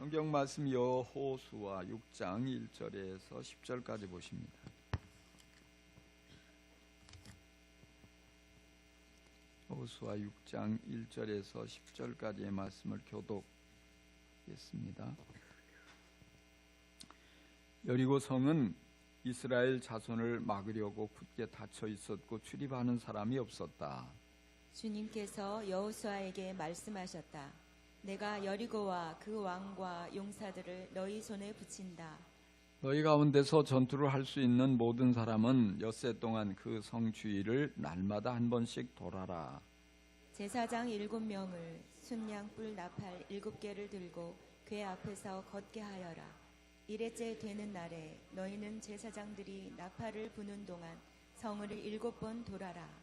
성경 말씀 여호수아 6장 1절에서 10절까지 보십니다. 여호수아 6장 1절에서 10절까지의 말씀을 교독하겠습니다. 여리고 성은 이스라엘 자손을 막으려고 굳게 닫혀 있었고 출입하는 사람이 없었다. 주님께서 여호수아에게 말씀하셨다. 내가 여리고와 그 왕과 용사들을 너희 손에 붙인다. 너희 가운데서 전투를 할 수 있는 모든 사람은 엿새 동안 그 성 주위를 날마다 한 번씩 돌아라. 제사장 7명을 순양 뿔 나팔 7개를 들고 궤 앞에서 걷게 하여라. 일회째 되는 날에 너희는 제사장들이 나팔을 부는 동안 성을 7번 돌아라.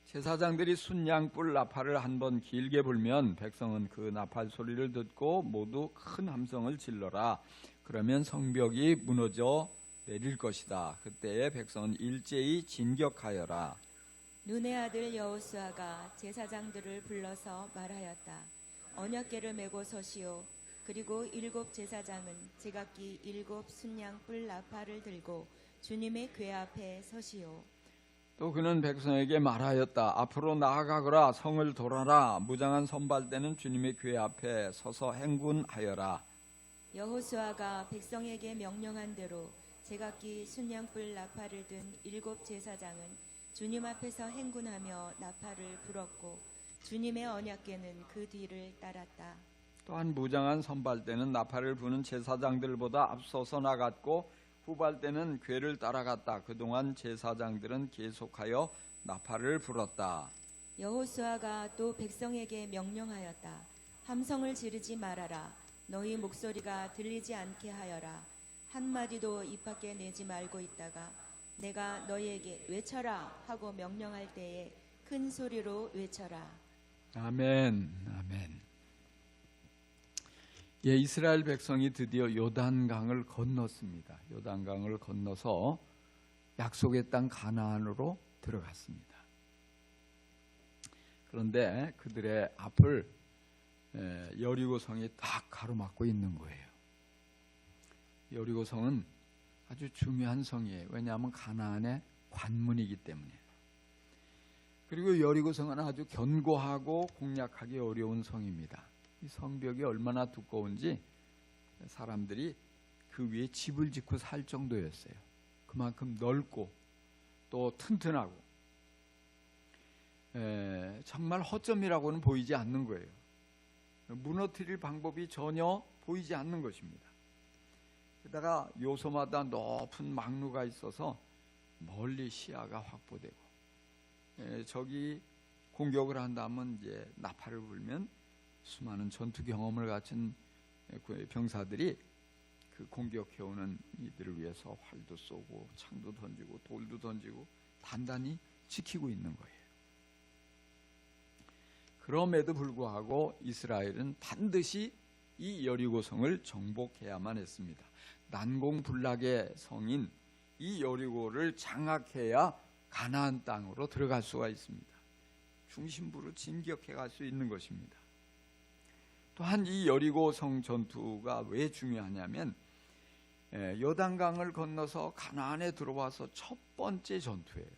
제사장들이 순양뿔 나팔을 한 번 길게 불면 백성은 그 나팔 소리를 듣고 모두 큰 함성을 질러라. 그러면 성벽이 무너져 내릴 것이다. 그때에 백성은 일제히 진격하여라. 눈의 아들 여호수아가 제사장들을 불러서 말하였다. 언약궤를 메고 서시오. 그리고 7 제사장은 제각기 7 순양뿔 나팔을 들고 주님의 궤 앞에 서시오. 또 그는 백성에게 말하였다. 앞으로 나아가거라. 성을 돌아라. 무장한 선발대는 주님의 궤 앞에 서서 행군하여라. 여호수아가 백성에게 명령한 대로 제각기 순양뿔 나팔을 든 7 제사장은 주님 앞에서 행군하며 나팔을 불었고 주님의 언약궤는 그 뒤를 따랐다. 또한 무장한 선발대는 나팔을 부는 제사장들보다 앞서서 나갔고 후발대는 궤를 따라갔다. 그동안 제사장들은 계속하여 나팔을 불었다. 여호수아가 또 백성에게 명령하였다. 함성을 지르지 말아라. 너희 목소리가 들리지 않게 하여라. 한마디도 입 밖에 내지 말고 있다가 내가 너희에게 외쳐라 하고 명령할 때에 큰 소리로 외쳐라. 아멘. 아멘. 예, 이스라엘 백성이 드디어 요단강을 건넜습니다. 요단강을 건너서 약속의 땅 가나안으로 들어갔습니다. 그런데 그들의 앞을 여리고성이 딱 가로막고 있는 거예요. 여리고성은 아주 중요한 성이에요. 왜냐하면 가나안의 관문이기 때문에. 그리고 여리고성은 아주 견고하고 공략하기 어려운 성입니다. 이 성벽이 얼마나 두꺼운지 사람들이 그 위에 집을 짓고 살 정도였어요. 그만큼 넓고 또 튼튼하고 정말 허점이라고는 보이지 않는 거예요. 무너뜨릴 방법이 전혀 보이지 않는 것입니다. 게다가 요소마다 높은 막루가 있어서 멀리 시야가 확보되고 적이 공격을 한다면 이제 나팔을 불면 수많은 전투 경험을 갖춘 병사들이 그 공격해오는 이들을 위해서 활도 쏘고 창도 던지고 돌도 던지고 단단히 지키고 있는 거예요. 그럼에도 불구하고 이스라엘은 반드시 이 여리고성을 정복해야만 했습니다. 난공불락의 성인 이 여리고를 장악해야 가나안 땅으로 들어갈 수가 있습니다. 중심부로 진격해 갈 수 있는 것입니다. 또한 이 여리고성 전투가 왜 중요하냐면 요단강을 건너서 가나안에 들어와서 첫 번째 전투예요.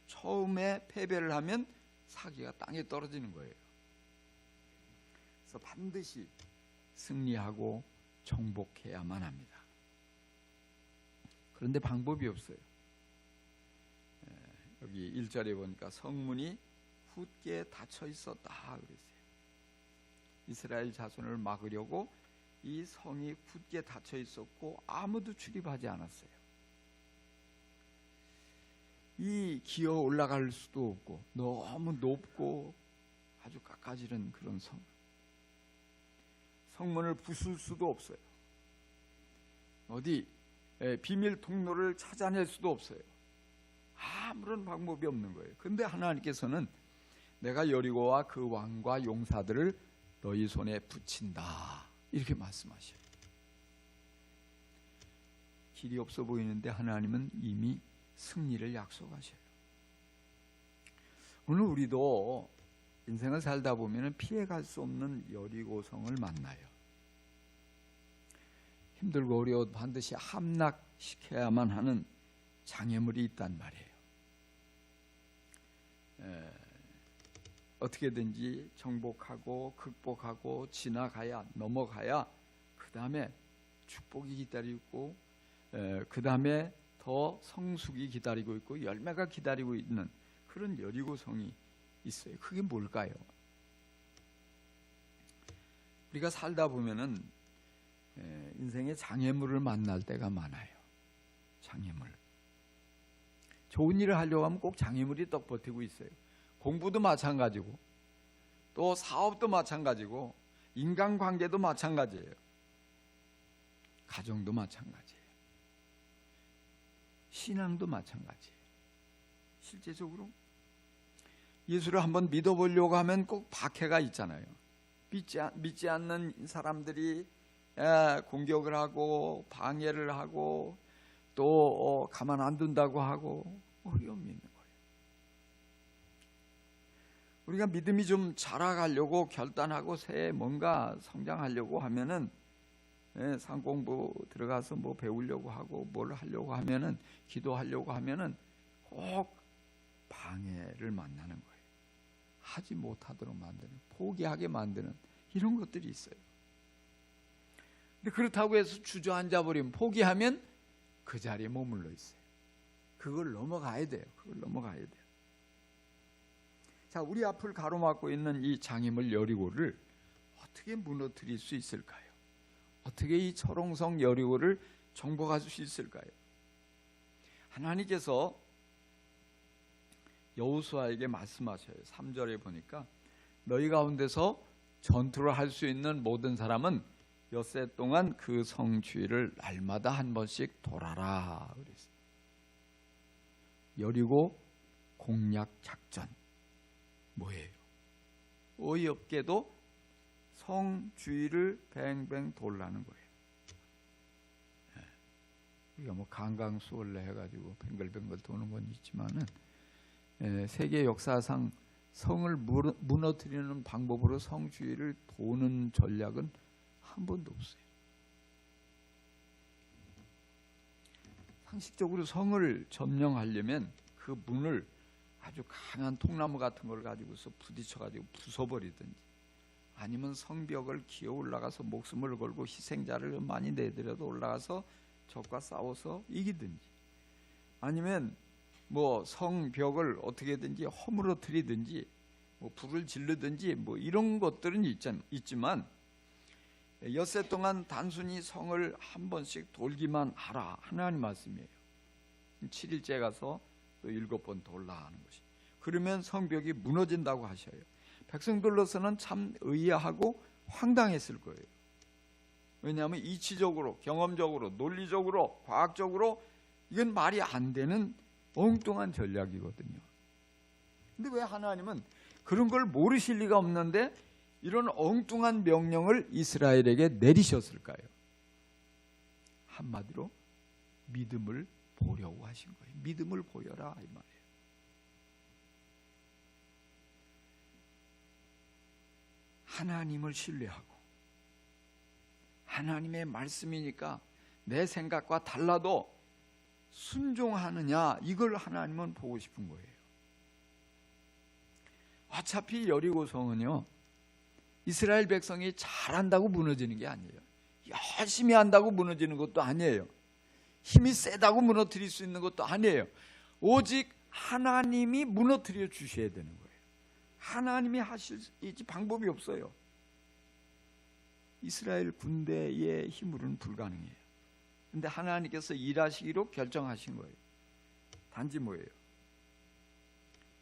처음에 패배를 하면 사기가 땅에 떨어지는 거예요. 그래서 반드시 승리하고 정복해야만 합니다. 그런데 방법이 없어요. 여기 1절에 보니까 성문이 굳게 닫혀 있었다 그랬어요. 이스라엘 자손을 막으려고 이 성이 굳게 닫혀 있었고 아무도 출입하지 않았어요. 이 기어 올라갈 수도 없고 너무 높고 아주 깎아지른 그런 성. 성문을 부술 수도 없어요. 어디 비밀 통로를 찾아낼 수도 없어요. 아무런 방법이 없는 거예요. 그런데 하나님께서는 내가 여리고와 그 왕과 용사들을 너희 손에 붙인다 이렇게 말씀하셔요. 길이 없어 보이는데 하나님은 이미 승리를 약속하셔요. 오늘 우리도 인생을 살다 보면 피해갈 수 없는 여리고성을 만나요. 힘들고 어려워도 반드시 함락시켜야만 하는 장애물이 있단 말이에요. 어떻게든지 정복하고 극복하고 지나가야, 넘어가야 그 다음에 축복이 기다리고 그 다음에 더 성숙이 기다리고 있고 열매가 기다리고 있는 그런 여리고성이 있어요. 그게 뭘까요? 우리가 살다 보면은 인생의 장애물을 만날 때가 많아요. 장애물. 좋은 일을 하려고 하면 꼭 장애물이 떡버티고 있어요. 공부도 마찬가지고 또 사업도 마찬가지고 인간관계도 마찬가지예요. 가정도 마찬가지예요. 신앙도 마찬가지예요. 실제적으로 예수를 한번 믿어보려고 하면 꼭 박해가 있잖아요. 믿지 않는 사람들이 공격을 하고 방해를 하고 또 가만 안 둔다고 하고 어려움이 있는 거예요. 우리가 믿음이 좀 자라가려고 결단하고 새해 뭔가 성장하려고 하면은 상공부 들어가서 뭐 배우려고 하고 뭘 하려고 하면은 기도하려고 하면은 꼭 방해를 만나는 거예요. 하지 못하도록 만드는, 포기하게 만드는 이런 것들이 있어요. 근데 그렇다고 해서 주저앉아 버리면, 포기하면 그 자리에 머물러 있어요. 그걸 넘어가야 돼요. 그걸 넘어가야 돼요. 자, 우리 앞을 가로막고 있는 이 장애물 여리고를 어떻게 무너뜨릴 수 있을까요? 어떻게 이 철옹성 여리고를 정복할 수 있을까요? 하나님께서 여호수아에게 말씀하셔요. 3절에 보니까 너희 가운데서 전투를 할 수 있는 모든 사람은 엿새 동안 그 성 주위를 날마다 한 번씩 돌아라 그랬어요. 여리고 공략 작전 뭐예요? 어이없게도 성 주위를 뱅뱅 돌라는 거예요. 우리가 뭐 강강수월래 해가지고 뱅글뱅글 도는 건 있지만은 세계 역사상 성을 무너뜨리는 방법으로 성 주위를 도는 전략은 한 번도 없어요. 상식적으로 성을 점령하려면 그 문을 아주 강한 통나무 같은 걸 가지고서 부딪혀가지고 부숴버리든지, 아니면 성벽을 기어 올라가서 목숨을 걸고 희생자를 많이 내더라도 올라가서 적과 싸워서 이기든지, 아니면 뭐 성벽을 어떻게든지 허물어뜨리든지 뭐 불을 지르든지 뭐 이런 것들은 있지만 엿새 동안 단순히 성을 한 번씩 돌기만 하라 하나님 말씀이에요. 7일째 가서 또 7번 돌라 하는 것이. 그러면 성벽이 무너진다고 하셔요. 백성들로서는 참 의아하고 황당했을 거예요. 왜냐하면 이치적으로, 경험적으로, 논리적으로, 과학적으로 이건 말이 안 되는 엉뚱한 전략이거든요. 근데 왜 하나님은 그런 걸 모르실 리가 없는데 이런 엉뚱한 명령을 이스라엘에게 내리셨을까요? 한마디로 믿음을 보려고 하신 거예요. 믿음을 보여라 이 말이에요. 하나님을 신뢰하고 하나님의 말씀이니까 내 생각과 달라도 순종하느냐, 이걸 하나님은 보고 싶은 거예요. 어차피 여리고성은요, 이스라엘 백성이 잘한다고 무너지는 게 아니에요. 열심히 한다고 무너지는 것도 아니에요. 힘이 세다고 무너뜨릴 수 있는 것도 아니에요. 오직 하나님이 무너뜨려 주셔야 되는 거예요. 하나님이 하실지 방법이 없어요. 이스라엘 군대의 힘으로는 불가능해요. 근데 하나님께서 일하시기로 결정하신 거예요. 단지 뭐예요?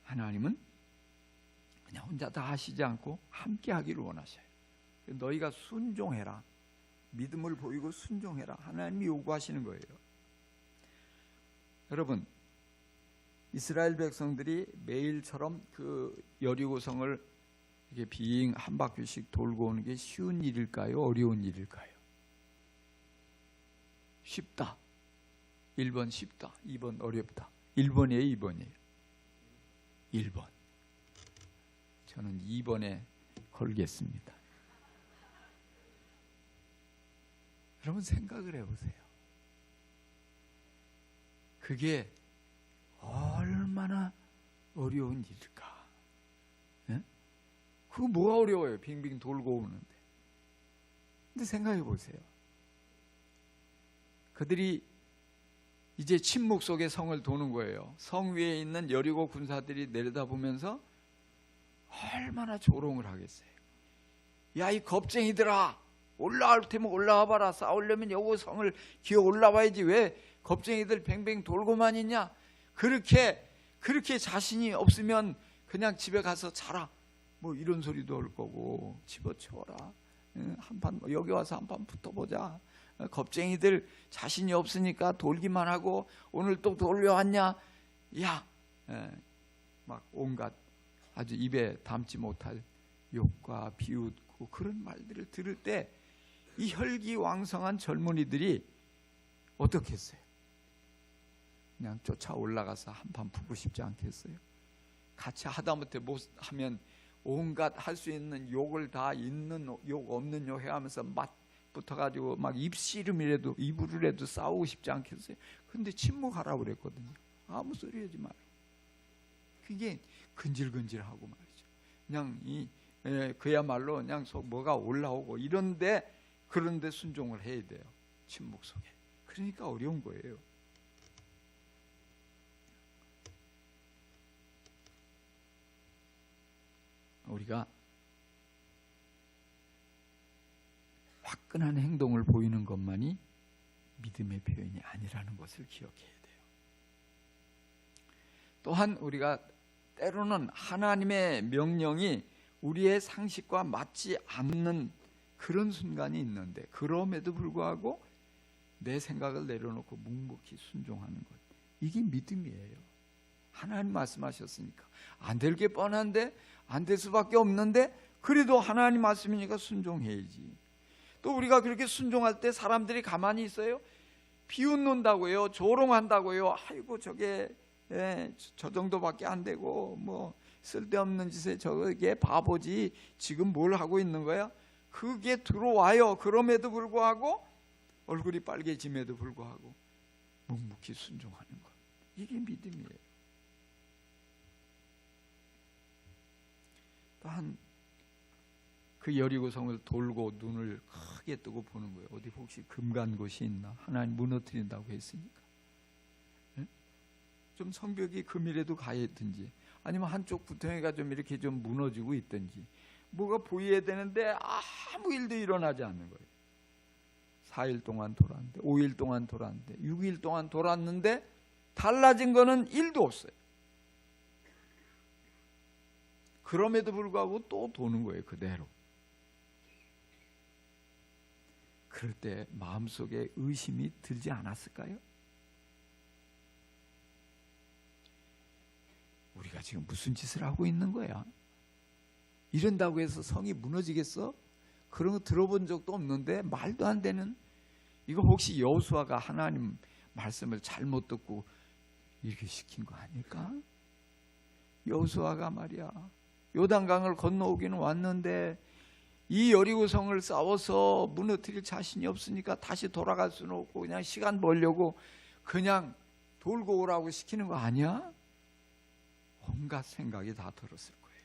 하나님은 그냥 혼자 다 하시지 않고 함께 하기를 원하셔요. 너희가 순종해라. 믿음을 보이고 순종해라. 하나님이 요구하시는 거예요. 여러분, 이스라엘 백성들이 매일처럼 그 여리고성을 이렇게 빙 한 바퀴씩 돌고 오는 게 쉬운 일일까요? 어려운 일일까요? 쉽다. 1번 쉽다. 2번 어렵다. 1번이에요, 2번이에요? 1번. 저는 2번에 걸겠습니다. 여러분 생각을 해보세요. 그게 얼마나 어려운 일일까? 예? 그거 뭐가 어려워요? 빙빙 돌고 오는데. 근데 생각해 보세요. 그들이 이제 침묵 속에 성을 도는 거예요. 성 위에 있는 여리고 군사들이 내려다보면서 얼마나 조롱을 하겠어요. 야, 이 겁쟁이들아, 올라올 테면 올라와 봐라. 싸우려면 여기 성을 기어 올라와야지. 왜 겁쟁이들 뱅뱅 돌고만 있냐? 그렇게 자신이 없으면 그냥 집에 가서 자라. 뭐 이런 소리도 할 거고, 집어치워라. 한판 여기 와서 한판 붙어보자. 겁쟁이들 자신이 없으니까 돌기만 하고 오늘 또 돌려왔냐? 야, 막 온갖 아주 입에 담지 못할 욕과 비웃고 그런 말들을 들을 때 이 혈기왕성한 젊은이들이 어떻게 했어요? 그냥 쫓아 올라가서 한판 푸고 싶지 않겠어요? 같이 하다못해 못하면 온갖 할 수 있는 욕을 다 있는 욕 없는 욕 해가면서 맛 붙어가지고 막 입씨름이라도 입으로라도 싸우고 싶지 않겠어요? 근데 침묵하라고 그랬거든요. 아무 소리 하지 말고. 그게 근질근질하고 말이죠. 그냥 그야말로 그냥 속 뭐가 올라오고 그런데 순종을 해야 돼요. 침묵 속에. 그러니까 어려운 거예요. 우리가 화끈한 행동을 보이는 것만이 믿음의 표현이 아니라는 것을 기억해야 돼요. 또한 우리가 때로는 하나님의 명령이 우리의 상식과 맞지 않는 그런 순간이 있는데 그럼에도 불구하고 내 생각을 내려놓고 묵묵히 순종하는 것, 이게 믿음이에요. 하나님 말씀하셨으니까 안 될 게 뻔한데, 안 될 수밖에 없는데 그래도 하나님 말씀이니까 순종해야지. 또 우리가 그렇게 순종할 때 사람들이 가만히 있어요? 비웃는다고요, 조롱한다고요. 아이고 저게 저 정도밖에 안 되고 뭐 쓸데없는 짓에 저게 바보지, 지금 뭘 하고 있는 거야? 그게 들어와요. 그럼에도 불구하고 얼굴이 빨개짐에도 불구하고 묵묵히 순종하는 것, 이게 믿음이에요. 또한 그 여리고성을 돌고 눈을 크게 뜨고 보는 거예요. 어디 혹시 금 간 곳이 있나? 하나님 무너뜨린다고 했으니까. 좀 성벽이 금이라도 가야든지, 아니면 한쪽 구덩이가 좀 이렇게 좀 무너지고 있든지, 뭐가 보여야 되는데 아무 일도 일어나지 않는 거예요. 4일 동안 돌았는데, 5일 동안 돌았는데, 6일 동안 돌았는데 달라진 거는 1도 없어요. 그럼에도 불구하고 또 도는 거예요, 그대로. 그럴 때 마음속에 의심이 들지 않았을까요? 우리가 지금 무슨 짓을 하고 있는 거야? 이런다고 해서 성이 무너지겠어? 그런 거 들어본 적도 없는데 말도 안 되는, 이거 혹시 여호수아가 하나님 말씀을 잘못 듣고 이렇게 시킨 거 아닐까? 여호수아가 말이야, 요단강을 건너오기는 왔는데 이 여리고성을 싸워서 무너뜨릴 자신이 없으니까 다시 돌아갈 수는 없고 그냥 시간 벌려고 그냥 돌고 오라고 시키는 거 아니야? 온갖 생각이 다 들었을 거예요.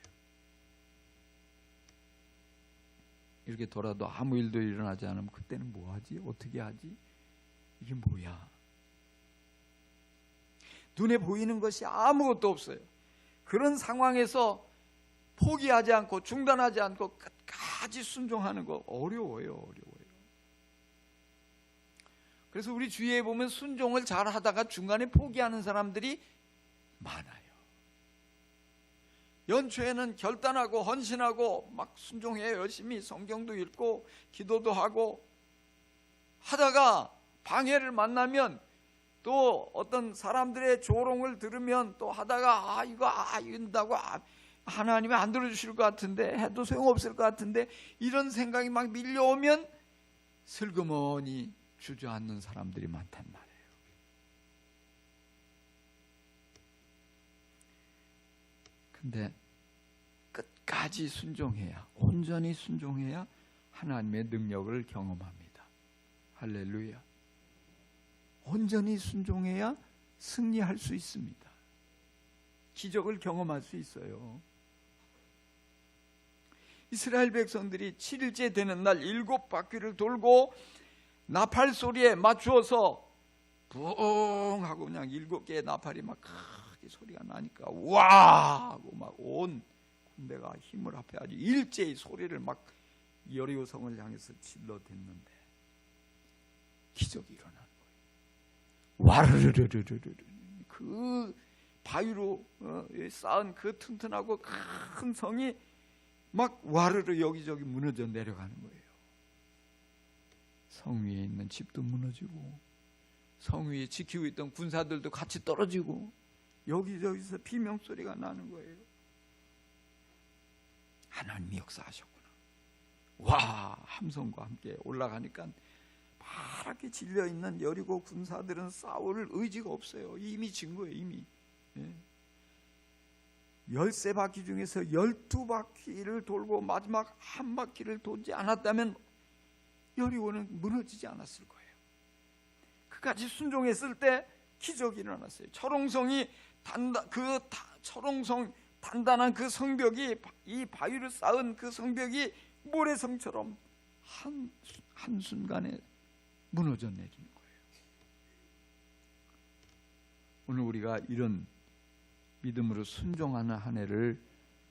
이렇게 돌아도 아무 일도 일어나지 않으면 그때는 뭐 하지? 어떻게 하지? 이게 뭐야? 눈에 보이는 것이 아무것도 없어요. 그런 상황에서 포기하지 않고 중단하지 않고 끝까지 순종하는 거 어려워요. 그래서 우리 주위에 보면 순종을 잘 하다가 중간에 포기하는 사람들이 많아요. 연초에는 결단하고 헌신하고 막 순종해요. 열심히 성경도 읽고 기도도 하고 하다가 방해를 만나면, 또 어떤 사람들의 조롱을 들으면 또 하다가 이거 이런다고 하나님이 안 들어주실 것 같은데, 해도 소용없을 것 같은데, 이런 생각이 막 밀려오면 슬그머니 주저앉는 사람들이 많단 말이에요. 근데 끝까지 순종해야, 온전히 순종해야 하나님의 능력을 경험합니다. 할렐루야. 온전히 순종해야 승리할 수 있습니다. 기적을 경험할 수 있어요. 이스라엘 백성들이 7일째 되는 날 7바퀴를 돌고 나팔 소리에 맞추어서 붕 하고 그냥 7개의 나팔이 막 크게 소리가 나니까 와 하고 막 온 군대가 힘을 합해 아주 일제히 소리를 막 여리고성을 향해서 질러댔는데 기적이 일어난 거예요. 와르르르르르 그 바위로 쌓은 그 튼튼하고 큰 성이 막 와르르 여기저기 무너져 내려가는 거예요. 성 위에 있는 집도 무너지고 성 위에 지키고 있던 군사들도 같이 떨어지고 여기저기서 비명소리가 나는 거예요. 하나님이 역사하셨구나. 와, 함성과 함께 올라가니까 파랗게 질려있는 여리고 군사들은 싸울 의지가 없어요. 이미 진 거예요. 이미 13바퀴 중에서 12바퀴를 돌고 마지막 한 바퀴를 돌지 않았다면 여리고는 무너지지 않았을 거예요. 그까지 순종했을 때 기적이 일어났어요. 철옹성이 철옹성 단단한 그 성벽이 이 바위를 쌓은 그 성벽이 모래성처럼 한순간에 무너져 내리는 거예요. 오늘 우리가 이런 믿음으로 순종하는 한 해를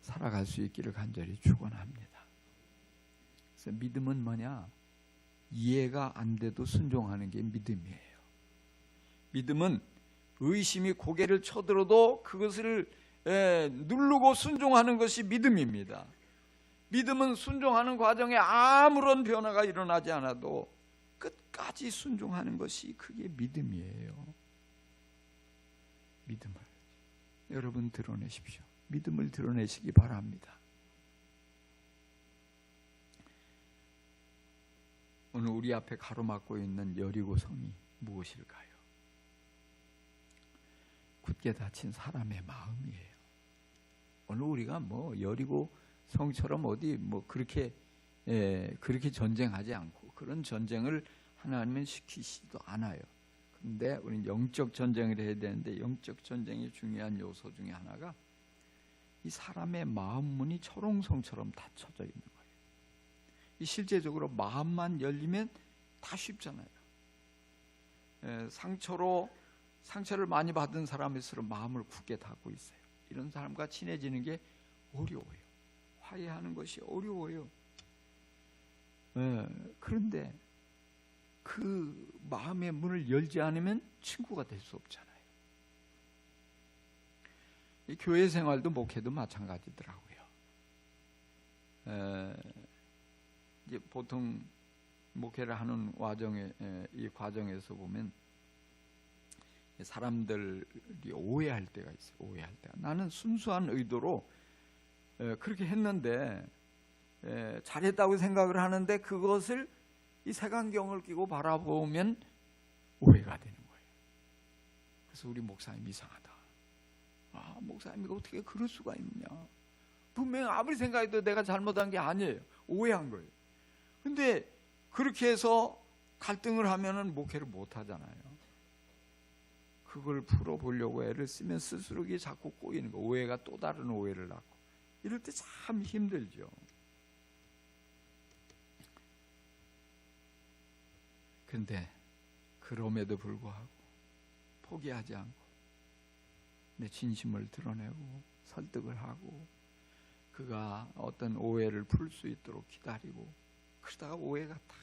살아갈 수 있기를 간절히 축원합니다. 그래서 믿음은 뭐냐? 이해가 안 돼도 순종하는 게 믿음이에요. 믿음은 의심이 고개를 쳐들어도 그것을 누르고 순종하는 것이 믿음입니다. 믿음은 순종하는 과정에 아무런 변화가 일어나지 않아도 끝까지 순종하는 것이 그게 믿음이에요. 믿음을 여러분 드러내십시오. 믿음을 드러내시기 바랍니다. 오늘 우리 앞에 가로막고 있는 여리고 성이 무엇일까요? 굳게 닫힌 사람의 마음이에요. 오늘 우리가 여리고 성처럼 어디 그렇게 전쟁하지 않고 그런 전쟁을 하나님은 시키시지도 않아요. 그런데 우리는 영적 전쟁을 해야 되는데 영적 전쟁의 중요한 요소 중에 하나가 이 사람의 마음 문이 철옹성처럼 닫혀져 있는 거예요. 이 실제적으로 마음만 열리면 다 쉽잖아요. 상처를 많이 받은 사람일수록 마음을 굳게 닫고 있어요. 이런 사람과 친해지는 게 어려워요. 화해하는 것이 어려워요. 그런데 그 마음의 문을 열지 않으면 친구가 될 수 없잖아요. 이 교회 생활도 목회도 마찬가지더라고요. 이제 보통 목회를 하는 이 과정에서 보면 사람들이 오해할 때가 있어요. 오해할 때가. 나는 순수한 의도로 그렇게 했는데 잘했다고 생각을 하는데 그것을 이 색안경을 끼고 바라보면 오해가 되는 거예요. 그래서 우리 목사님 이상하다. 목사님이 어떻게 그럴 수가 있느냐. 분명히 아무리 생각해도 내가 잘못한 게 아니에요. 오해한 거예요. 근데 그렇게 해서 갈등을 하면은 목회를 못 하잖아요. 그걸 풀어보려고 애를 쓰면 스스로 이게 자꾸 꼬이는 거. 오해가 또 다른 오해를 낳고. 이럴 때 참 힘들죠. 근데 그럼에도 불구하고 포기하지 않고 내 진심을 드러내고 설득을 하고 그가 어떤 오해를 풀 수 있도록 기다리고 그러다가 오해가 다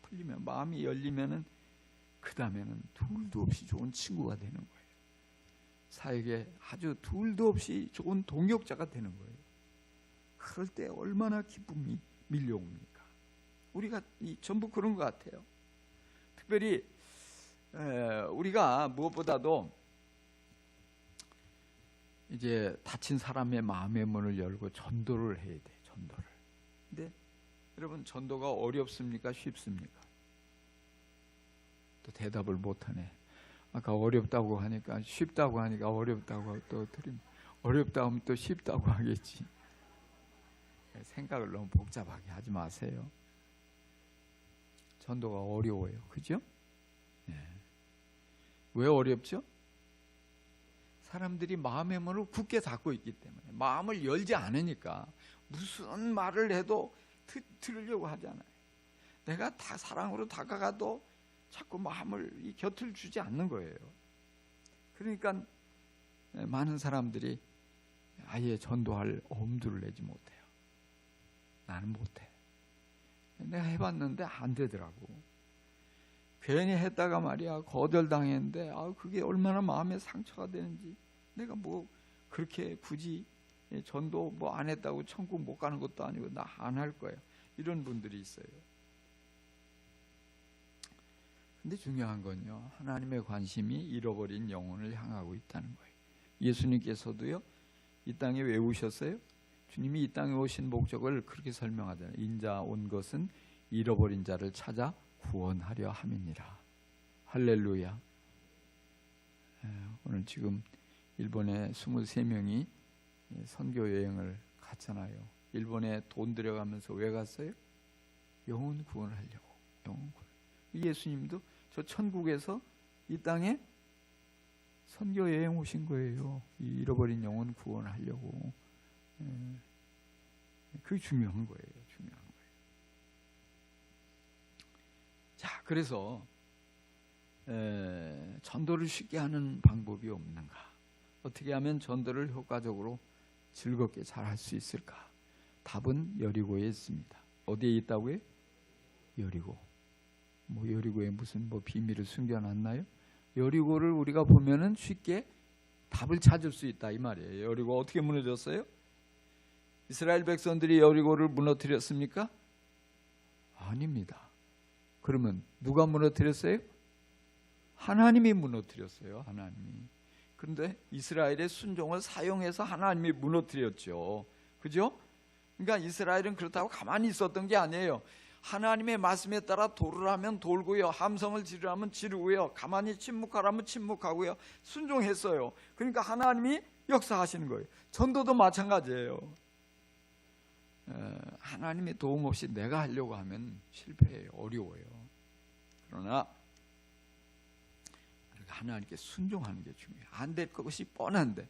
풀리면 마음이 열리면은 그 다음에는 둘도 없이 좋은 친구가 되는 거예요. 사역에 아주 둘도 없이 좋은 동역자가 되는 거예요. 그럴 때 얼마나 기쁨이 밀려옵니까? 우리가 전부 그런 것 같아요. 특별히 우리가 무엇보다도 이제 다친 사람의 마음의 문을 열고 전도를 해야 돼. 전도를. 근데 여러분 전도가 어렵습니까? 쉽습니까? 또 대답을 못하네. 아까 어렵다고 하니까 쉽다고 하니까 어렵다고 또 드림. 어렵다 하면 또 쉽다고 하겠지. 생각을 너무 복잡하게 하지 마세요. 전도가 어려워요. 그죠? 예. 왜 어렵죠? 사람들이 마음의 문을 굳게 닫고 있기 때문에, 마음을 열지 않으니까 무슨 말을 해도 들으려고 하잖아요. 내가 다 사랑으로 다가가도 자꾸 마음을, 이 곁을 주지 않는 거예요. 그러니까 많은 사람들이 아예 전도할 엄두를 내지 못해요. 나는 못해. 내가 해봤는데 안 되더라고. 괜히 했다가 말이야 거절당했는데 그게 얼마나 마음에 상처가 되는지. 내가 뭐 그렇게 굳이 전도 뭐 안 했다고 천국 못 가는 것도 아니고 나 안 할 거야. 이런 분들이 있어요. 근데 중요한 건요, 하나님의 관심이 잃어버린 영혼을 향하고 있다는 거예요. 예수님께서도요, 이 땅에 왜 오셨어요? 주님이 이 땅에 오신 목적을 그렇게 설명하잖아요. 인자 온 것은 잃어버린 자를 찾아 구원하려 함이니라. 할렐루야. 오늘 지금 일본에 23명이 선교 여행을 갔잖아요. 일본에 돈 들여가면서 왜 갔어요? 영혼 구원을 하려고. 영혼 구원. 예수님도 저 천국에서 이 땅에 선교 여행 오신 거예요. 이 잃어버린 영혼 구원하려고. 그게 중요한 거예요. 중요한 거예요. 자, 그래서 전도를 쉽게 하는 방법이 없는가? 어떻게 하면 전도를 효과적으로 즐겁게 잘 할 수 있을까? 답은 여리고에 있습니다. 어디에 있다고요? 여리고. 뭐 여리고에 무슨 뭐 비밀을 숨겨놨나요? 여리고를 우리가 보면은 쉽게 답을 찾을 수 있다 이 말이에요. 여리고 어떻게 무너졌어요? 이스라엘 백성들이 여리고를 무너뜨렸습니까? 아닙니다. 그러면 누가 무너뜨렸어요? 하나님이 무너뜨렸어요. 하나님이. 그런데 이스라엘의 순종을 사용해서 하나님이 무너뜨렸죠. 그죠? 그러니까 이스라엘은 그렇다고 가만히 있었던 게 아니에요. 하나님의 말씀에 따라 돌으라면 돌고요, 함성을 지르라면 지르고요, 가만히 침묵하라면 침묵하고요, 순종했어요. 그러니까 하나님이 역사하시는 거예요. 전도도 마찬가지예요. 하나님의 도움 없이 내가 하려고 하면 실패해요. 어려워요. 그러나 하나님께 순종하는 게 중요해요. 안 될 것이 뻔한데,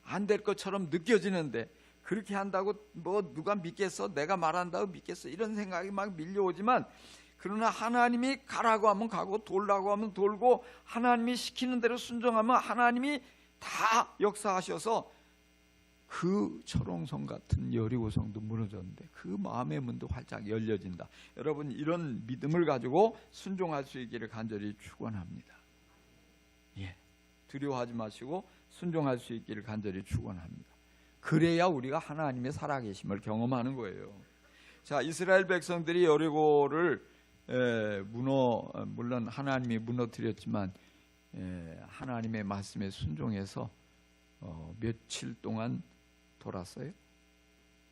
안 될 것처럼 느껴지는데, 그렇게 한다고 뭐 누가 믿겠어? 내가 말한다고 믿겠어? 이런 생각이 막 밀려오지만, 그러나 하나님이 가라고 하면 가고 돌라고 하면 돌고, 하나님이 시키는 대로 순종하면 하나님이 다 역사하셔서 그 철옹성 같은 여리고성도 무너졌는데 그 마음의 문도 활짝 열려진다. 여러분, 이런 믿음을 가지고 순종할 수 있기를 간절히 축원합니다. 예, 두려워하지 마시고 순종할 수 있기를 간절히 축원합니다. 그래야 우리가 하나님의 살아계심을 경험하는 거예요. 자, 이스라엘 백성들이 여리고를 물론 하나님이 무너뜨렸지만 하나님의 말씀에 순종해서 며칠 동안 돌았어요?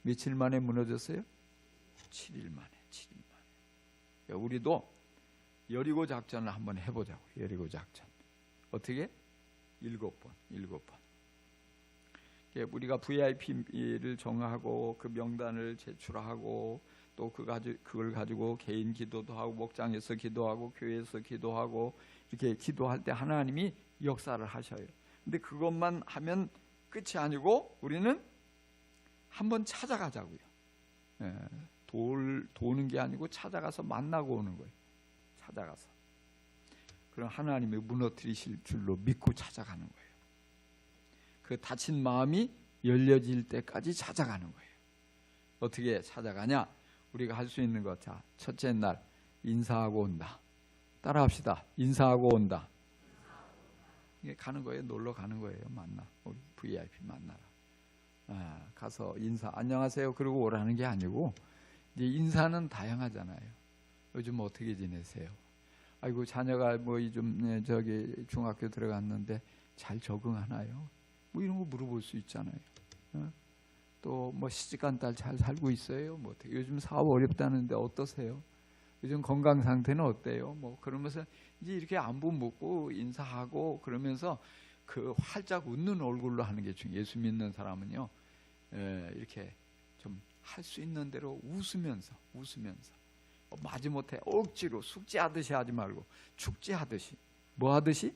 며칠 만에 무너졌어요? 7일 만에. 7일 만에. 우리도 여리고 작전을 한번 해보자고. 여리고 작전. 어떻게? 7번. 우리가 VIP를 정하고 그 명단을 제출하고 또 그걸 가지고 개인 기도도 하고 목장에서 기도하고 교회에서 기도하고 이렇게 기도할 때 하나님이 역사를 하셔요. 근데 그것만 하면 끝이 아니고 우리는 한번 찾아가자고요. 도는 게 아니고 찾아가서 만나고 오는 거예요. 찾아가서. 그럼 하나님이 무너뜨리실 줄로 믿고 찾아가는 거예요. 그 다친 마음이 열려질 때까지 찾아가는 거예요. 어떻게 찾아가냐? 우리가 할 수 있는 것. 자, 첫째 날 인사하고 온다. 따라합시다. 인사하고 온다. 이게 가는 거예요. 놀러 가는 거예요. 만나. 우리 VIP 만나라. 가서 인사, 안녕하세요. 그러고 오라는 게 아니고, 이제 인사는 다양하잖아요. 요즘 어떻게 지내세요? 아이고, 자녀가 뭐 좀 저기 중학교 들어갔는데 잘 적응하나요? 뭐 이런 거 물어볼 수 있잖아요. 또 뭐 시집간 딸 잘 살고 있어요? 뭐 어떻게, 요즘 사업 어렵다는데 어떠세요? 요즘 건강 상태는 어때요? 뭐 그러면서 이제 이렇게 안부 묻고 인사하고 그러면서 그 활짝 웃는 얼굴로 하는 게 중요해요. 예수 믿는 사람은요, 이렇게 좀 할 수 있는 대로 웃으면서 마지못해 억지로 숙제하듯이 하지 말고 축제하듯이. 뭐 하듯이?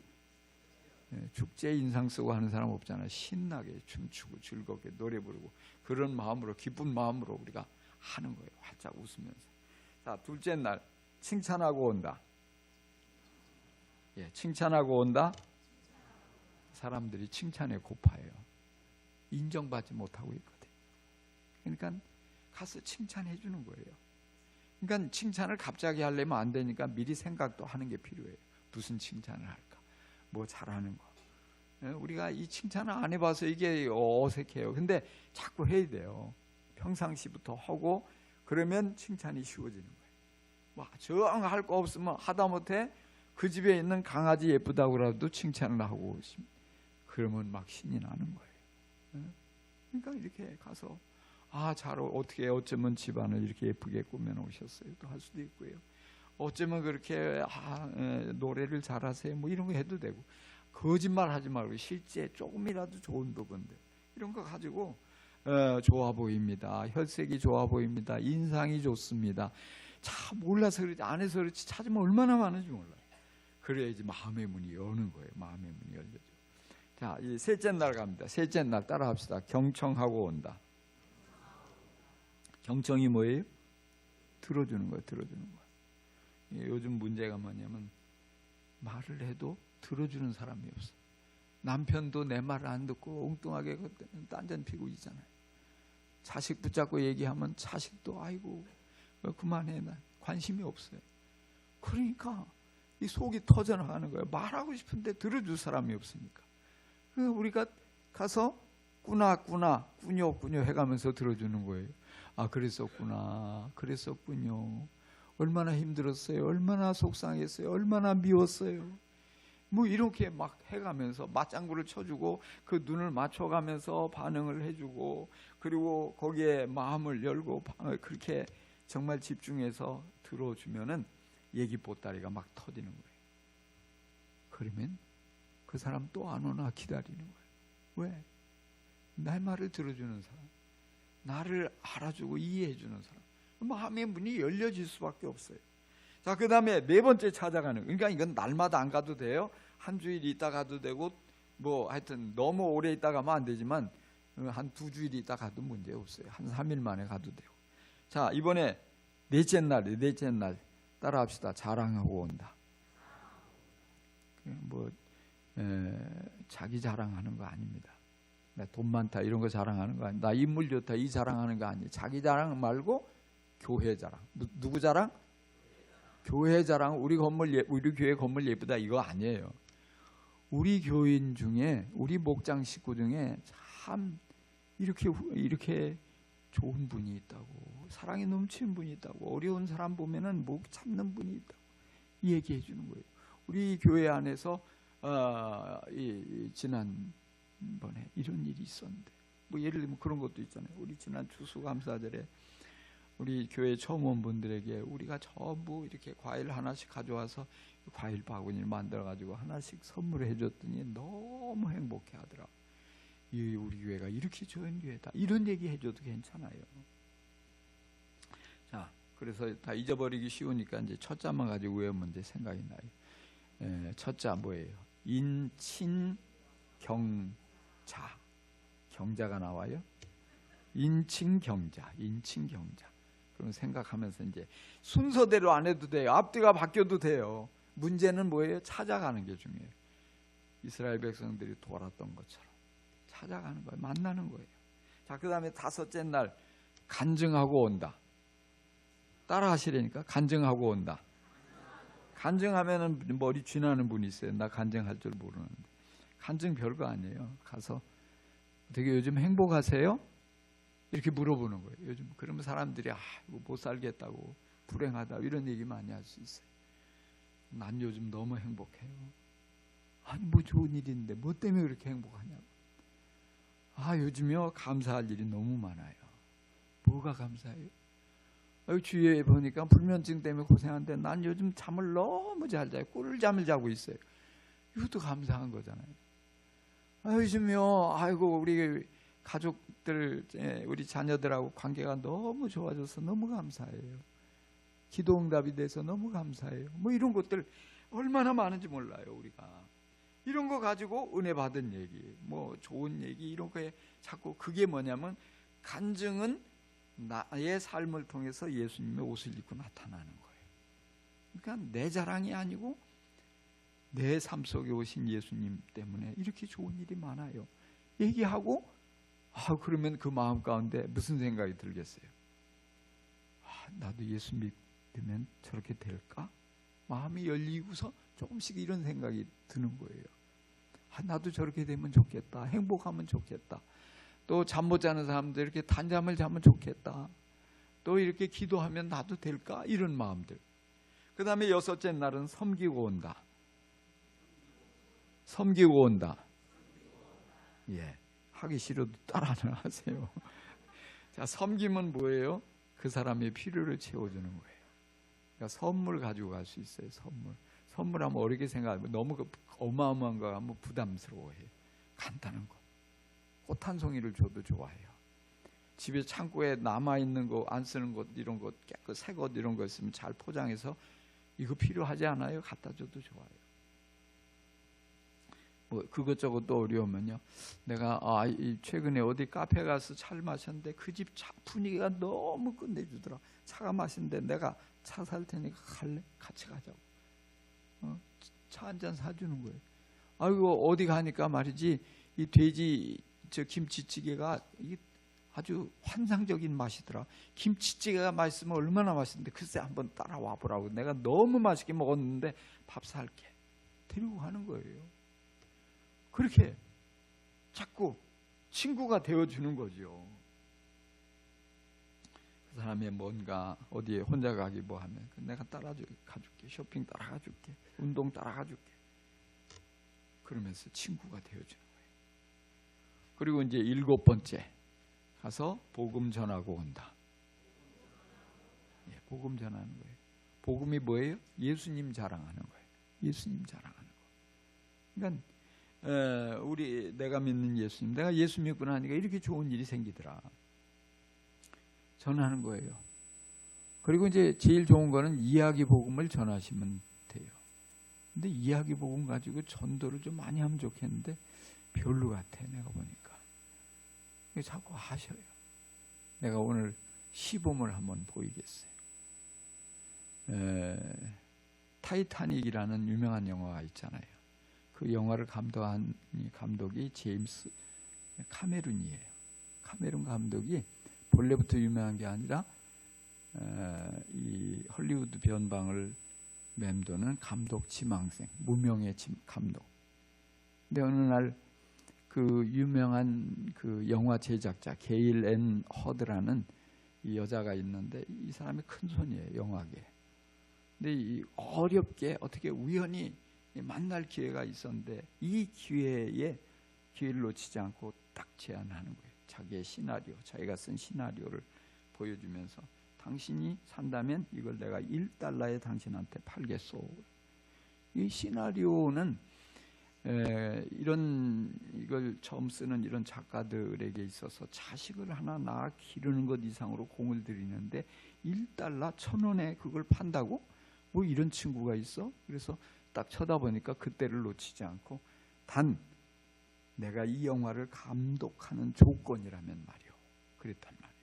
축제 인상 쓰고 하는 사람 없잖아요. 신나게 춤추고 즐겁게 노래 부르고 그런 마음으로, 기쁜 마음으로 우리가 하는 거예요. 활짝 웃으면서. 자, 둘째 날 칭찬하고 온다. 칭찬하고 온다. 사람들이 칭찬에 고파해요. 인정받지 못하고 있거든요. 그러니까 가서 칭찬해 주는 거예요. 그러니까 칭찬을 갑자기 하려면 안 되니까 미리 생각도 하는 게 필요해요. 무슨 칭찬을 할까? 뭐 잘하는 거. 우리가 이 칭찬을 안 해봐서 이게 어색해요. 근데 자꾸 해야 돼요. 평상시부터 하고 그러면 칭찬이 쉬워지는 거예요. 뭐 정 할 거 없으면 하다못해 그 집에 있는 강아지 예쁘다고라도 칭찬을 하고 그러면 막 신이 나는 거예요. 그러니까 이렇게 가서 어떻게 어쩌면 집안을 이렇게 예쁘게 꾸며 놓으셨어요. 또 할 수도 있고요. 어쩌면 그렇게 노래를 잘하세요. 뭐 이런 거 해도 되고 거짓말 하지 말고 실제 조금이라도 좋은 부분들 이런 거 가지고 좋아 보입니다. 혈색이 좋아 보입니다. 인상이 좋습니다. 참 몰라서 그렇지 안 해서 그렇지 찾으면 얼마나 많은지 몰라요. 그래야지 마음의 문이 여는 거예요. 마음의 문이 열려져. 자, 이 셋째 날 갑니다. 셋째 날 따라합시다. 경청하고 온다. 경청이 뭐예요? 들어주는 거예요. 들어주는 거예요. 요즘 문제가 뭐냐면 말을 해도 들어주는 사람이 없어. 남편도 내 말을 안 듣고 엉뚱하게 딴전 피고 있잖아요. 자식 붙잡고 얘기하면 자식도 아이고 그만해, 나 관심이 없어요. 그러니까 이 속이 터져나가는 거예요. 말하고 싶은데 들어줄 사람이 없으니까. 우리가 가서 꾸뇨 해가면서 들어주는 거예요. 그랬었구나, 그랬었군요. 얼마나 힘들었어요, 얼마나 속상했어요, 얼마나 미웠어요. 뭐 이렇게 막 해가면서 맞장구를 쳐주고 그 눈을 맞춰가면서 반응을 해주고 그리고 거기에 마음을 열고 그렇게 정말 집중해서 들어주면은 얘기 보따리가 막 터지는 거예요. 그러면 그 사람 또 안 오나 기다리는 거예요. 왜? 내 말을 들어주는 사람, 나를 알아주고 이해해주는 사람, 마음의 문이 열려질 수밖에 없어요. 자, 그 다음에 네 번째 찾아가는, 그러니까 이건 날마다 안 가도 돼요. 한 주일 있다 가도 되고 뭐 하여튼 너무 오래 있다 가면 안 되지만 한 2주일 있다 가도 문제 없어요. 한 3일 만에 가도 되고. 자, 이번에 넷째 날 따라합시다. 자랑하고 온다. 자기 자랑하는 거 아닙니다. 나 돈 많다 이런 거 자랑하는 거 아니야. 나 인물 좋다 이 자랑하는 거 아니에요. 자기 자랑 말고 교회 자랑. 누구 자랑? 교회 자랑. 우리 교회 건물 예쁘다 이거 아니에요. 우리 교인 중에, 우리 목장 식구 중에 참 이렇게 좋은 분이 있다고, 사랑이 넘치는 분이 있다고, 어려운 사람 보면은 목 참는 분이 있다고 얘기해 주는 거예요. 우리 교회 안에서 지난번에 이런 일이 있었는데, 뭐 예를 들면 그런 것도 있잖아요. 우리 지난 추수감사절에 우리 교회 처음 온 분들에게 우리가 전부 이렇게 과일 하나씩 가져와서 과일 바구니를 만들어 가지고 하나씩 선물해 줬더니 너무 행복해 하더라. 우리 교회가 이렇게 좋은 교회다. 이런 얘기 해줘도 괜찮아요. 자, 그래서 다 잊어버리기 쉬우니까 이제 첫 자만 가지고 외우면 이제 생각이 나요. 첫 자 뭐예요? 인친경자. 경자가 나와요. 인친경자. 그럼 생각하면서 이제 순서대로 안 해도 돼요. 앞뒤가 바뀌어도 돼요. 문제는 뭐예요? 찾아가는 게 중요해요. 이스라엘 백성들이 돌았던 것처럼 찾아가는 거예요. 만나는 거예요. 자, 그 다음에 다섯째 날 간증하고 온다. 따라 하시라니까. 간증하고 온다. 간증하면은 머리 쥐나는 분이 있어요. 나 간증할 줄 모르는데. 간증 별거 아니에요. 가서 되게 요즘 행복하세요? 이렇게 물어보는 거예요. 요즘 그러면 사람들이 이거 못 살겠다고, 불행하다 이런 얘기 많이 할 수 있어요. 난 요즘 너무 행복해요. 아니 뭐 좋은 일인데 뭐 때문에 그렇게 행복하냐고. 요즘요 감사할 일이 너무 많아요. 뭐가 감사해요? 주위에 보니까 불면증 때문에 고생하는데 난 요즘 잠을 너무 잘 자요. 꿀잠을 자고 있어요. 이것도 감사한 거잖아요. 요즘요 우리 가족들, 우리 자녀들하고 관계가 너무 좋아져서 너무 감사해요. 기도 응답이 돼서 너무 감사해요. 뭐 이런 것들 얼마나 많은지 몰라요. 우리가 이런 거 가지고 은혜 받은 얘기, 뭐 좋은 얘기 이런 거에 자꾸 그게 뭐냐면 간증은 나의 삶을 통해서 예수님의 옷을 입고 나타나는 거예요. 그러니까 내 자랑이 아니고 내 삶 속에 오신 예수님 때문에 이렇게 좋은 일이 많아요. 얘기하고 그러면 그 마음 가운데 무슨 생각이 들겠어요? 나도 예수 믿으면 저렇게 될까? 마음이 열리고서 조금씩 이런 생각이 드는 거예요. 나도 저렇게 되면 좋겠다. 행복하면 좋겠다. 또 잠 못 자는 사람들 이렇게 단잠을 자면 좋겠다. 또 이렇게 기도하면 나도 될까? 이런 마음들. 그 다음에 6째 날은 섬기고 온다. 섬기고 온다. 예, 하기 싫어도 따라는 하세요. 자, 섬김은 뭐예요? 그 사람의 필요를 채워주는 거예요. 그러니까 선물 가지고 갈 수 있어요. 선물하면 어렵게 생각하면 너무 어마어마한 거 하면 부담스러워해요. 간단한 거. 꽃 한 송이를 줘도 좋아해요. 집에 창고에 남아있는 거, 안 쓰는 것, 이런 것, 새 것 이런 거 있으면 잘 포장해서 이거 필요하지 않아요? 갖다 줘도 좋아요. 뭐 그것저것 또 어려우면요. 내가 최근에 어디 카페 가서 차를 마셨는데 그 집 차 분위기가 너무 끝내주더라. 차가 맛있는데 내가 차 살 테니까 갈래? 같이 가자고. 차 한 잔 사주는 거예요. 아이고 어디 가니까 말이지 이 돼지 김치찌개가 아주 환상적인 맛이더라. 김치찌개가 맛있으면 얼마나 맛있는데 글쎄 한번 따라와 보라고. 내가 너무 맛있게 먹었는데 밥 살게. 데리고 가는 거예요. 그렇게 자꾸 친구가 되어주는 거죠. 그 사람이 뭔가 어디에 혼자 가기 뭐 하면 내가 가줄게. 쇼핑 따라가줄게. 운동 따라가줄게. 그러면서 친구가 되어주는 거예요. 그리고 이제 7번째 가서 복음 전하고 온다. 예, 복음 전하는 거예요. 복음이 뭐예요? 예수님 자랑하는 거예요. 예수님 자랑하는 거. 그러니까 내가 믿는 예수님, 내가 예수 믿고 나니까 이렇게 좋은 일이 생기더라. 전하는 거예요. 그리고 이제 제일 좋은 거는 이야기 복음을 전하시면 돼요. 근데 이야기 복음 가지고 전도를 좀 많이 하면 좋겠는데 별로 같아. 내가 보니까 자꾸 하셔요. 내가 오늘 시범을 한번 보이겠어요. 타이타닉이라는 유명한 영화가 있잖아요. 그 영화를 감독한 감독이 제임스 카메룬이에요. 카메룬 감독이 본래부터 유명한 게 아니라 이 헐리우드 변방을 맴도는 감독 지망생, 무명의 감독. 근데 어느 날 그 유명한 그 영화 제작자 게일 앤 허드라는 이 여자가 있는데 이 사람이 큰 손이에요, 영화계. 근데 이 어렵게 어떻게 우연히 만날 기회가 있었는데 이 기회를 놓치지 않고 딱 제안하는 거예요. 자기의 시나리오, 자기가 쓴 시나리오를 보여주면서 당신이 산다면 이걸 내가 $1에 당신한테 팔겠소. 이 시나리오는 이걸 처음 쓰는 이런 작가들에게 있어서 자식을 하나 낳아 기르는 것 이상으로 공을 들이는데 $1 1,000원에 그걸 판다고? 뭐 이런 친구가 있어? 그래서 딱 쳐다보니까 그때를 놓치지 않고 단 내가 이 영화를 감독하는 조건이라면 말이오. 그랬단 말이에요.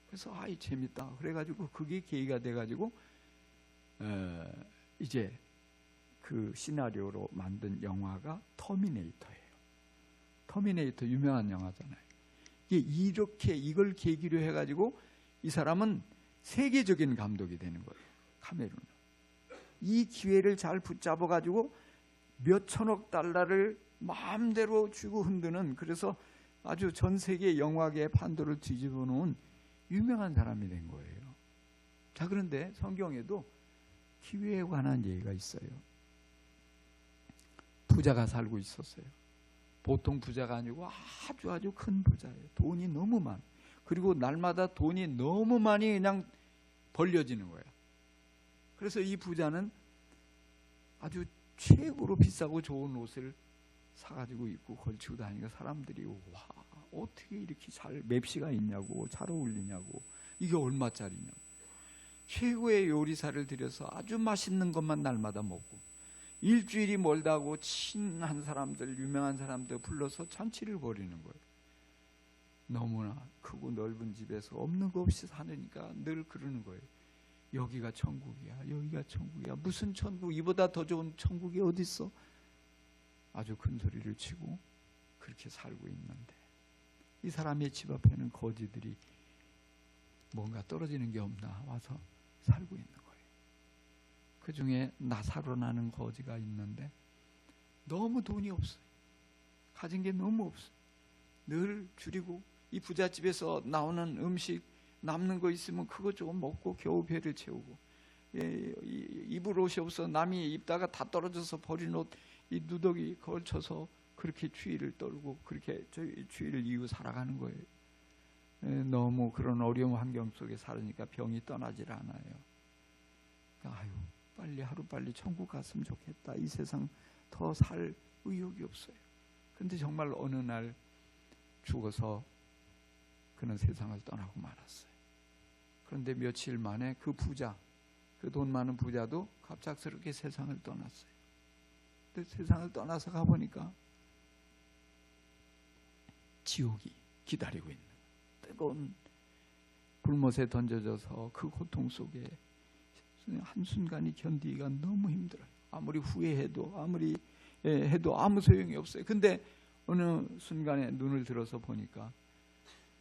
그래서 재밌다. 그래가지고 그게 계기가 돼가지고 이제 그 시나리오로 만든 영화가 터미네이터예요. 터미네이터 유명한 영화잖아요. 이렇게 이걸 계기로 해가지고 이 사람은 세계적인 감독이 되는 거예요. 카메룬은. 이 기회를 잘 붙잡아가지고 몇 천억 달러를 마음대로 주고 흔드는, 그래서 아주 전 세계 영화계의 판도를 뒤집어 놓은 유명한 사람이 된 거예요. 자, 그런데 성경에도 기회에 관한 얘기가 있어요. 부자가 살고 있었어요. 보통 부자가 아니고 아주 큰 부자예요. 돈이 너무 많아. 그리고 날마다 돈이 너무 많이 그냥 벌려지는 거예요. 그래서 이 부자는 아주 최고로 비싸고 좋은 옷을 사가지고 입고 걸치고 다니니까 사람들이 와, 어떻게 이렇게 잘 맵시가 있냐고, 잘 어울리냐고, 이게 얼마짜리냐고. 최고의 요리사를 들여서 아주 맛있는 것만 날마다 먹고, 일주일이 멀다고 친한 사람들, 유명한 사람들 불러서 잔치를 벌이는 거예요. 너무나 크고 넓은 집에서 없는 거 없이 사니까 늘 그러는 거예요. 여기가 천국이야, 여기가 천국이야. 무슨 천국, 이보다 더 좋은 천국이 어디 있어? 아주 큰 소리를 치고 그렇게 살고 있는데, 이 사람의 집 앞에는 거지들이 뭔가 떨어지는 게 없나 와서 살고 있는 거예요. 그 중에 나사로라는 거지가 있는데 너무 돈이 없어요. 가진 게 너무 없어요. 늘 줄이고, 이 부잣집에서 나오는 음식 남는 거 있으면 그거 조금 먹고 겨우 배를 채우고, 입을 옷이 없어 남이 입다가 다 떨어져서 버린 옷 이 누더기 걸쳐서 그렇게 추위를 떨고 그렇게 추위를 이고 살아가는 거예요. 너무 그런 어려운 환경 속에 살으니까 병이 떠나질 않아요. 아유, 빨리 하루빨리 천국 갔으면 좋겠다. 이 세상 더 살 의욕이 없어요. 근데 정말 어느 날 죽어서 그는 세상을 떠나고 말았어요. 그런데 며칠 만에 그 부자, 그 돈 많은 부자도 갑작스럽게 세상을 떠났어요. 근데 세상을 떠나서 가보니까 지옥이 기다리고 있는, 뜨거운 불못에 던져져서 그 고통 속에 한순간이 견디기가 너무 힘들어요. 아무리 후회해도 아무리 해도 아무 소용이 없어요. 근데 어느 순간에 눈을 들어서 보니까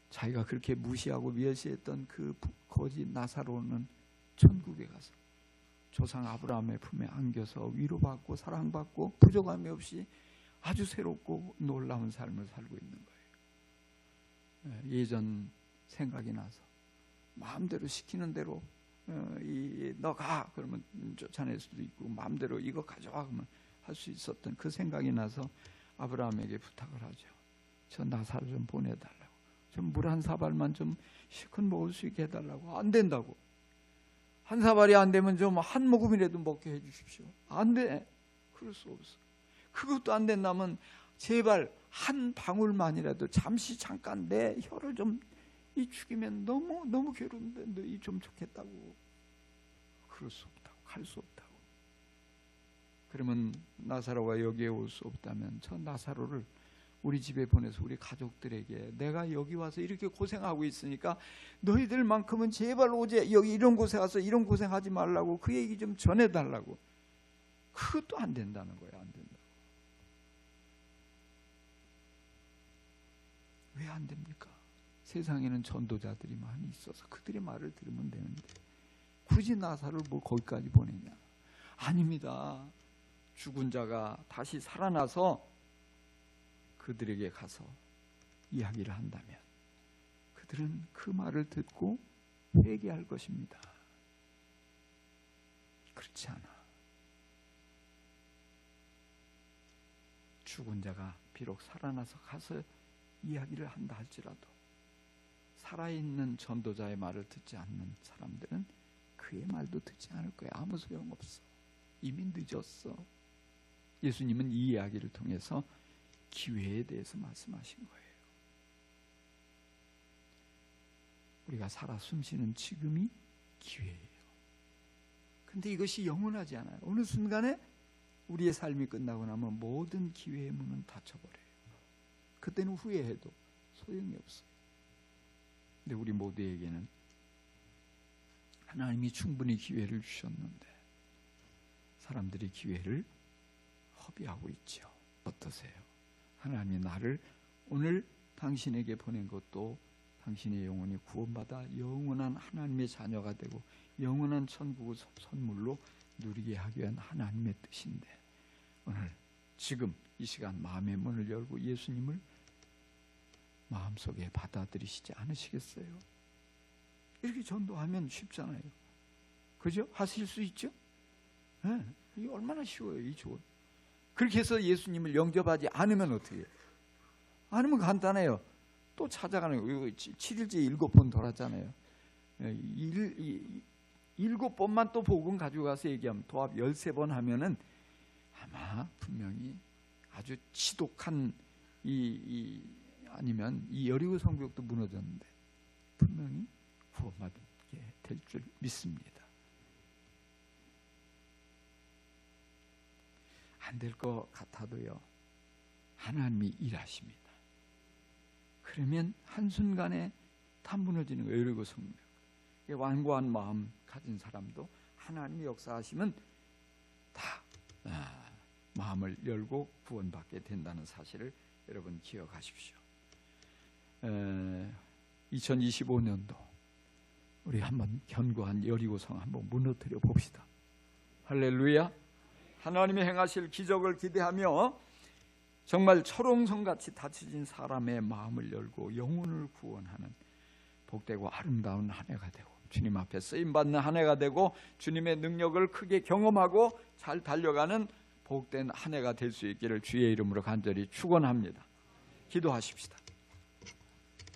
자기가 그렇게 무시하고 멸시했던 그 거지 나사로는 천국에 가서 조상 아브라함의 품에 안겨서 위로받고 사랑받고 부족함이 없이 아주 새롭고 놀라운 삶을 살고 있는 거예요. 예전 생각이 나서 마음대로 시키는 대로 너 가 그러면 쫓아낼 수도 있고, 마음대로 이거 가져와 그러면 할 수 있었던 그 생각이 나서 아브라함에게 부탁을 하죠. 저 나사로 좀 보내달라고, 좀 물 한 사발만 좀 실컷 먹을 수 있게 해달라고. 안 된다고. 한 사발이 안 되면 좀 한 모금이라도 먹게 해주십시오. 안 돼. 그럴 수 없어. 그것도 안 된다면 제발 한 방울만이라도 잠깐 내 혀를 좀 죽이면 너무 괴로운데 너 좀 좋겠다고. 그럴 수 없다고, 갈 수 없다고. 그러면 나사로가 여기에 올 수 없다면 저 나사로를 우리 집에 보내서 우리 가족들에게 내가 여기 와서 이렇게 고생하고 있으니까 너희들만큼은 제발 오제 여기 이런 곳에 와서 이런 고생하지 말라고 그 얘기 좀 전해달라고. 그것도 안 된다는 거예요. 안 된다고. 왜 안 됩니까? 세상에는 전도자들이 많이 있어서 그들의 말을 들으면 되는데 굳이 나사를 뭐 거기까지 보내냐? 아닙니다. 죽은 자가 다시 살아나서 그들에게 가서 이야기를 한다면 그들은 그 말을 듣고 회개할 것입니다. 그렇지 않아. 죽은 자가 비록 살아나서 가서 이야기를 한다 할지라도 살아있는 전도자의 말을 듣지 않는 사람들은 그의 말도 듣지 않을 거야. 아무 소용없어. 이미 늦었어. 예수님은 이 이야기를 통해서 기회에 대해서 말씀하신 거예요. 우리가 살아 숨쉬는 지금이 기회예요. 근데 이것이 영원하지 않아요. 어느 순간에 우리의 삶이 끝나고 나면 모든 기회의 문은 닫혀버려요. 그때는 후회해도 소용이 없어요. 근데 우리 모두에게는 하나님이 충분히 기회를 주셨는데 사람들이 기회를 허비하고 있죠. 어떠세요? 하나님이 나를 오늘 당신에게 보낸 것도 당신의 영혼이 구원받아 영원한 하나님의 자녀가 되고 영원한 천국의 선물로 누리게 하기 위한 하나님의 뜻인데 오늘 지금 이 시간 마음의 문을 열고 예수님을 마음속에 받아들이시지 않으시겠어요? 이렇게 전도하면 쉽잖아요. 그죠? 하실 수 있죠? 네. 이게 얼마나 쉬워요, 이 조언. 그렇게 해서 예수님을 영접하지 않으면 어떻게 해요? 않으면 간단해요. 또 찾아가는 거예요. 7일째 7번 돌았잖아요. 7번만 또 복음 가지고 가서 얘기하면 도합 13번 하면은 아마 분명히 아주 지독한 아니면 이 여리고 성벽도 무너졌는데 분명히 구원받게 될 줄 믿습니다. 안 될 것 같아도요, 하나님이 일하십니다. 그러면 한순간에 다 무너지는 거예요. 여리고 성벽. 완고한 마음 가진 사람도 하나님이 역사하시면 다 마음을 열고 구원받게 된다는 사실을 여러분 기억하십시오. 2025년도 우리 한번 견고한 여리고성 한번 무너뜨려 봅시다. 할렐루야. 하나님이 행하실 기적을 기대하며 정말 철옹성같이 다쳐진 사람의 마음을 열고 영혼을 구원하는 복되고 아름다운 한 해가 되고, 주님 앞에 쓰임받는 한 해가 되고, 주님의 능력을 크게 경험하고 잘 달려가는 복된 한 해가 될 수 있기를 주의 이름으로 간절히 축원합니다. 기도하십시다.